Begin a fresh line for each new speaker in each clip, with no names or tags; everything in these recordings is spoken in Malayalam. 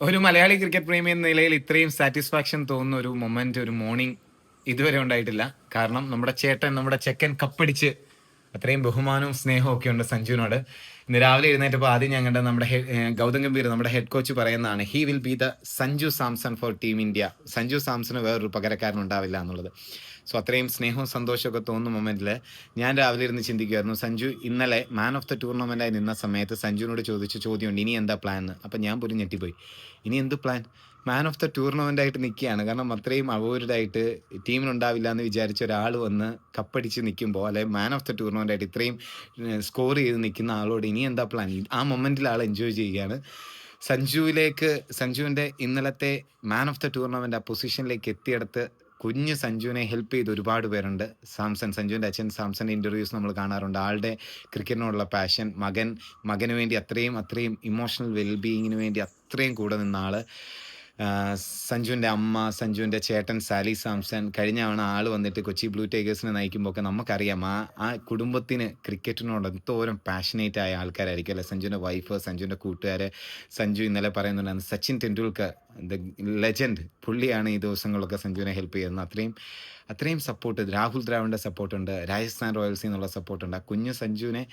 ഒരു മലയാളി ക്രിക്കറ്റ് പ്രേമി എന്ന നിലയിൽ ഇത്രയും സാറ്റിസ്ഫാക്ഷൻ തോന്നുന്ന ഒരു മൊമെന്റ്, ഒരു മോർണിംഗ് ഇതുവരെ ഉണ്ടായിട്ടില്ല. കാരണം നമ്മുടെ ചേട്ടൻ, നമ്മുടെ ചെക്കൻ കപ്പടിച്ച് അത്രയും ബഹുമാനവും സ്നേഹവും ഒക്കെ ഉണ്ട് സഞ്ജുവിനോട്. ഇന്ന് രാവിലെ എഴുന്നേറ്റപ്പോൾ ആദ്യം ഞങ്ങളുടെ ഗൗതം ഗംഭീർ, നമ്മുടെ ഹെഡ് കോച്ച് പറയുന്നതാണ്, he will be the Sanju Samson for team India. Sanju സാംസണ് വേറൊരു പകരക്കാരൻ ഉണ്ടാവില്ല എന്നുള്ളത്. സോ അത്രയും സ്നേഹവും സന്തോഷമൊക്കെ തോന്നുന്ന മൊമെന്റിൽ ഞാൻ രാവിലെ ഇരുന്ന് ചിന്തിക്കുമായിരുന്നു, സഞ്ജു ഇന്നലെ മാൻ ഓഫ് ദ ടൂർണമെന്റായി നിന്ന സമയത്ത് സഞ്ജുവിനോട് ചോദിച്ച ചോദ്യമുണ്ട്, ഇനി എന്താ പ്ലാൻ എന്ന്. അപ്പം ഞാൻ പോലും ഞെട്ടിപ്പോയി. ഇനി എന്ത് plan? Man of the tournament ആയിട്ട് നിൽക്കുകയാണ്. കാരണം അത്രയും അവോയ്ഡായിട്ട് ടീമിനുണ്ടാവില്ല എന്ന് വിചാരിച്ച ഒരാൾ വന്ന് കപ്പടിച്ച് നിൽക്കുമ്പോൾ, അല്ലെ മാൻ ഓഫ് ദ ടൂർണമെന്റ് ആയിട്ട് ഇത്രയും സ്കോർ ചെയ്ത് നിൽക്കുന്ന ആളോട് ഇനി എന്താ പ്ലാൻ? ആ മൊമെന്റിൽ ആൾ എൻജോയ് ചെയ്യുകയാണ്. സഞ്ജുവിൻ്റെ ഇന്നലത്തെ മാൻ ഓഫ് ദ ടൂർണമെന്റ് ആ പൊസിഷനിലേക്ക് എത്തിയെടുത്ത് കുഞ്ഞ് സഞ്ജുവിനെ ഹെൽപ്പ് ചെയ്ത് ഒരുപാട് പേരുണ്ട്. സഞ്ജുവിൻ്റെ അച്ഛൻ സാംസന്റെ ഇൻ്റർവ്യൂസ് നമ്മൾ കാണാറുണ്ട്. ആളുടെ ക്രിക്കറ്റിനോടുള്ള പാഷൻ, മകന് വേണ്ടി അത്രയും ഇമോഷണൽ വെൽബീയിങ്ങിന് വേണ്ടി അത്രയും കൂടെ നിന്ന ആൾ. സഞ്ജുവിൻ്റെ അമ്മ, സഞ്ജുവിൻ്റെ ചേട്ടൻ സാലി സാംസൺ, കഴിഞ്ഞ തവണ ആൾ വന്നിട്ട് കൊച്ചി ബ്ലൂ ടൈഗേഴ്സിനെ നയിക്കുമ്പോൾ ഒക്കെ നമുക്കറിയാം ആ കുടുംബത്തിന് ക്രിക്കറ്റിനോട് എന്തോരം പാഷനേറ്റ് ആയ ആൾക്കാരായിരിക്കും അല്ലെ. സഞ്ജുവിൻ്റെ വൈഫ്, സഞ്ജുവിൻ്റെ കൂട്ടുകാർ. സഞ്ജു ഇന്നലെ പറയുന്നുണ്ടായിരുന്നു, സച്ചിൻ ടെണ്ടുൽക്കർ ദ ലെജൻഡ്, പുള്ളിയാണ് ഈ ദിവസങ്ങളൊക്കെ സഞ്ജുവിനെ ഹെൽപ്പ് ചെയ്യുന്നത്. അത്രയും സപ്പോർട്ട്. രാഹുൽ ദ്രാവിഡിൻ്റെ സപ്പോർട്ടുണ്ട്, രാജസ്ഥാൻ റോയൽസിൽ നിന്നുള്ള സപ്പോർട്ടുണ്ട്. ആ കുഞ്ഞു സഞ്ജുവിനെ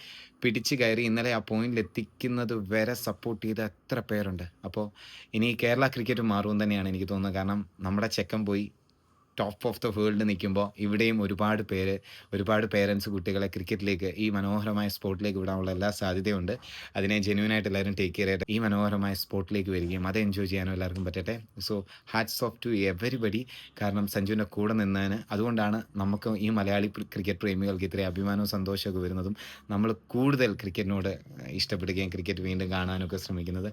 പിടിച്ച് കയറി ഇന്നലെ ആ പോയിന്റിൽ എത്തിക്കുന്നത് വരെ സപ്പോർട്ട് ചെയ്ത എത്ര പേരുണ്ട്. അപ്പോൾ ഇനി കേരള ക്രിക്കറ്റ് മാറുമെന്ന് തന്നെയാണ് എനിക്ക് തോന്നുന്നത്. കാരണം നമ്മുടെ ചെക്കൻ പോയി ടോപ്പ് ഓഫ് ദ വേൾഡ് നിൽക്കുമ്പോൾ ഇവിടെയും ഒരുപാട് പേരൻസ് കുട്ടികളെ ക്രിക്കറ്റിലേക്ക്, ഈ മനോഹരമായ സ്പോർട്ടിലേക്ക് വിടാനുള്ള എല്ലാ സാധ്യതയുണ്ട്. അതിനെ ജെന്യൂനായിട്ട് എല്ലാവരും ടേക്ക് കെയർ ചെയ്തിട്ട് ഈ മനോഹരമായ സ്പോർട്ടിലേക്ക് വരികയും അത് എൻജോയ് ചെയ്യാനും എല്ലാവർക്കും പറ്റട്ടെ. So hats off to everybody. കാരണം സഞ്ജുവിൻ്റെ കൂടെ നിന്നതിന്. അതുകൊണ്ടാണ് നമുക്ക് ഈ മലയാളി ക്രിക്കറ്റ് പ്രേമികൾക്ക് ഇത്രയും അഭിമാനവും സന്തോഷമൊക്കെ വരുന്നതും നമ്മൾ കൂടുതൽ ക്രിക്കറ്റിനോട് ഇഷ്ടപ്പെടുകയും ക്രിക്കറ്റ് വീണ്ടും കാണാനൊക്കെ ശ്രമിക്കുന്നത്.